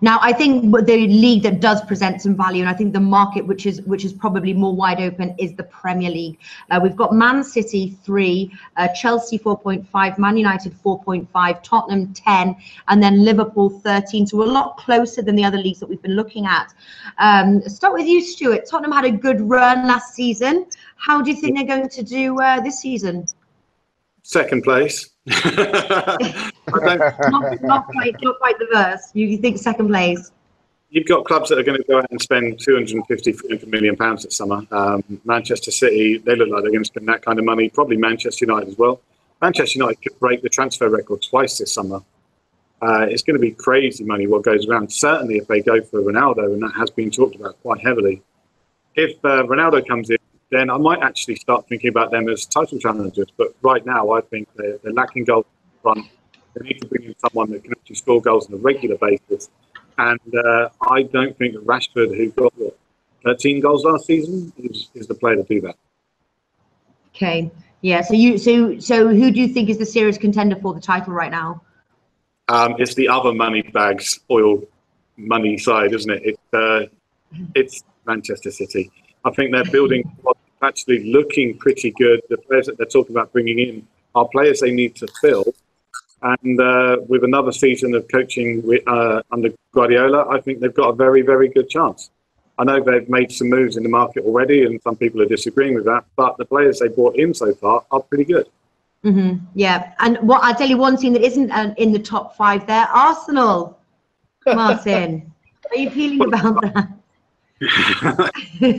Now, I think the league that does present some value, and I think the market which is probably more wide open, is the Premier League. We've got Man City 3, Chelsea 4.5, Man United 4.5, Tottenham 10, and then Liverpool 13. So a lot closer than the other leagues that we've been looking at. Start with you, Stuart. Tottenham had a good run last season. How do you think they're going to do this season? Second place. not quite the verse. You think second place? You've got clubs that are going to go out and spend 250, 300 million pounds this summer. Manchester City, they look like they're going to spend that kind of money. Probably Manchester United as well. Manchester United could break the transfer record twice this summer. It's going to be crazy money what goes around. Certainly if they go for Ronaldo, and that has been talked about quite heavily. If Ronaldo comes in, then I might actually start thinking about them as title challengers. But right now, I think they're lacking goals in front. They need to bring in someone that can actually score goals on a regular basis. And I don't think that Rashford, who got 13 goals last season, is the player to do that. Okay, yeah. So who do you think is the serious contender for the title right now? It's the other money bags, oil money side, isn't it? It's Manchester City. I think they're building what's actually looking pretty good. The players that they're talking about bringing in are players they need to fill. And with another season of coaching under Guardiola, I think they've got a very, very good chance. I know they've made some moves in the market already, and some people are disagreeing with that, but the players they brought in so far are pretty good. Mm-hmm. Yeah, and I'll tell you one team that isn't in the top 5 there, Arsenal. Martin, how are you feeling about that? Well,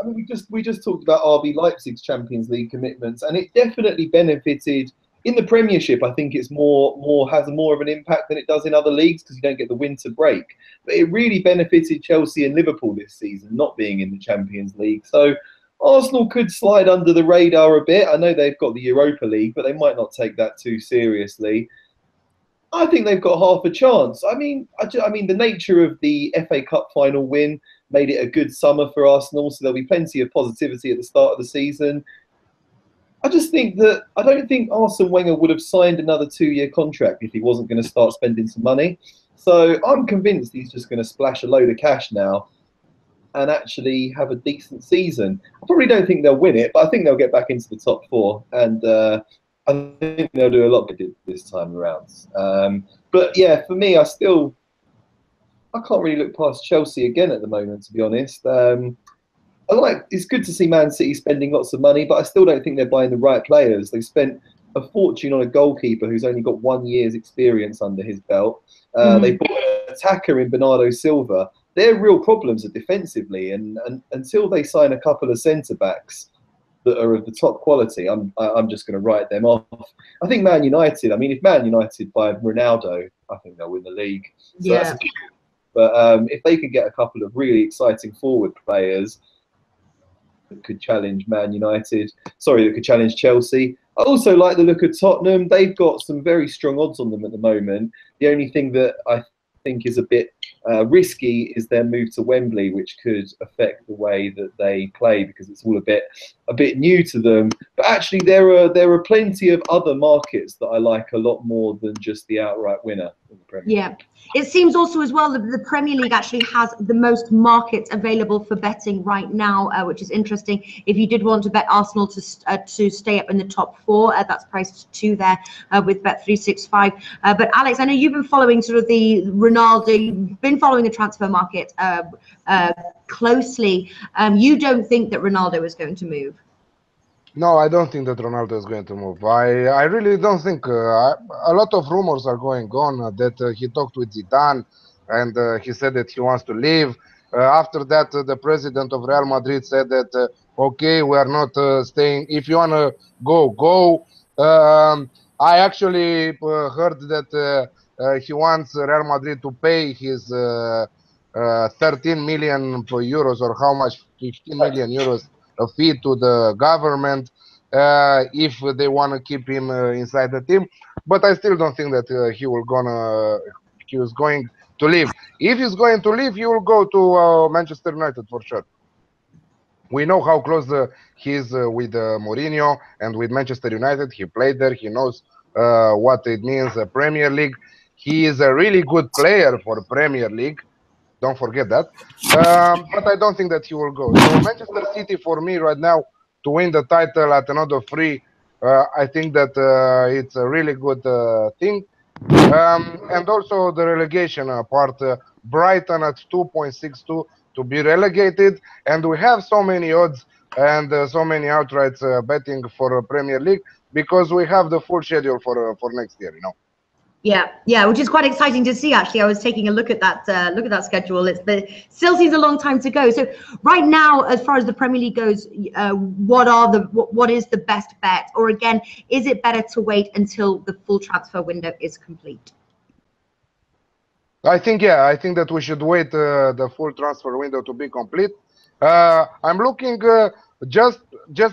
I mean, we just talked about RB Leipzig's Champions League commitments, and it definitely benefited in the Premiership. I think it's has more of an impact than it does in other leagues because you don't get the winter break. But it really benefited Chelsea and Liverpool this season not being in the Champions League. So Arsenal could slide under the radar a bit. I know they've got the Europa League, but they might not take that too seriously. I think they've got half a chance. I mean, the nature of the FA Cup final win made it a good summer for Arsenal, so there'll be plenty of positivity at the start of the season. I just think that I don't think Arsene Wenger would have signed another 2-year contract if he wasn't going to start spending some money. So I'm convinced he's just going to splash a load of cash now and actually have a decent season. I probably don't think they'll win it, but I think they'll get back into the top 4, and I think they'll do a lot good this time around. But yeah, for me, I can't really look past Chelsea again at the moment, to be honest. It's good to see Man City spending lots of money, but I still don't think they're buying the right players. They spent a fortune on a goalkeeper who's only got 1 year's experience under his belt. They bought an attacker in Bernardo Silva. Their real problems are defensively, and until they sign a couple of centre-backs that are of the top quality, I'm just going to write them off. I think Man United, if Man United buy Ronaldo, I think they'll win the league. So yeah. But if they could get a couple of really exciting forward players that could challenge that could challenge Chelsea. I also like the look of Tottenham. They've got some very strong odds on them at the moment. The only thing that I think is a bit risky is their move to Wembley, which could affect the way that they play because it's all a bit new to them. But actually, there are plenty of other markets that I like a lot more than just the outright winner in the Premier League. Yeah, it seems also as well that the Premier League actually has the most markets available for betting right now, which is interesting. If you did want to bet Arsenal to stay up in the top 4, that's priced 2 there with Bet365. But Alex, I know you've been following sort of the Ronaldo, you've been following the transfer market closely. You don't think that Ronaldo is going to move? No, I don't think that Ronaldo is going to move. I really don't think. A lot of rumors are going on that he talked with Zidane and he said that he wants to leave. After that, the president of Real Madrid said that, okay, we are not staying. If you want to go, go. I actually heard that he wants Real Madrid to pay his 13 million euros or how much, 15 million euros a fee to the government if they want to keep him inside the team. But I still don't think that he was going to leave. If he's going to leave, he will go to Manchester United for sure. We know how close he is with Mourinho and with Manchester United. He played there. He knows what it means, Premier League. He is a really good player for Premier League. Don't forget that. But I don't think that he will go. So Manchester City, for me right now, to win the title at another 3, I think that it's a really good thing. And also the relegation part, Brighton at 2.62 to be relegated, and we have so many odds and so many outrights betting for Premier League because we have the full schedule for next year, you know. Yeah, which is quite exciting to see. Actually, I was taking a look at that schedule. Still seems a long time to go. So right now, as far as the Premier League goes, what is the best bet? Or again, is it better to wait until the full transfer window is complete? I think that we should wait the full transfer window to be complete. I'm looking just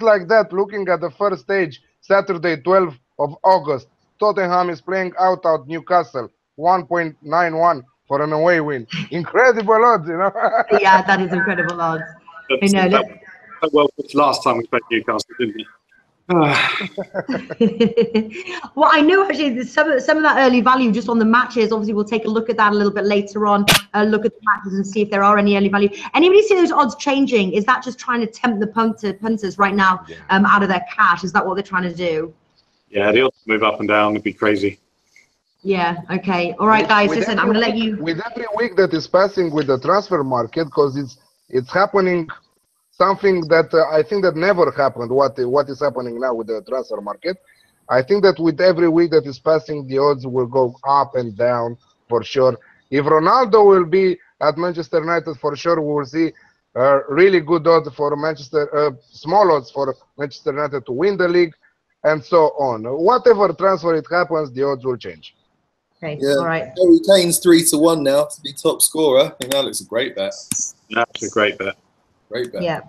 like that, looking at the first stage, Saturday, 12th of August. Tottenham is playing out Newcastle, 1.91 for an away win. Incredible odds, you know. Yeah, that is incredible odds. I know. Well, last time we played Newcastle, didn't we? Well, I know actually some of that early value just on the matches. Obviously, we'll take a look at that a little bit later on. Look at the matches and see if there are any early value. Anybody see those odds changing? Is that just trying to tempt the punters right now out of their cash? Is that what they're trying to do? Yeah, the odds move up and down. It'd be crazy. Yeah. Okay. All right, guys. Listen, I'm going to let you. With every week that is passing with the transfer market, because it's happening. Something that I think that never happened. What is happening now with the transfer market? I think that with every week that is passing, the odds will go up and down for sure. If Ronaldo will be at Manchester United, for sure we will see really good odds for small odds for Manchester United to win the league, and so on. Whatever transfer it happens, the odds will change. Okay. Yeah. All right. Harry Kane's 3-1 now to be top scorer. I think that looks a great bet. That's a great bet. Great bet. Yeah.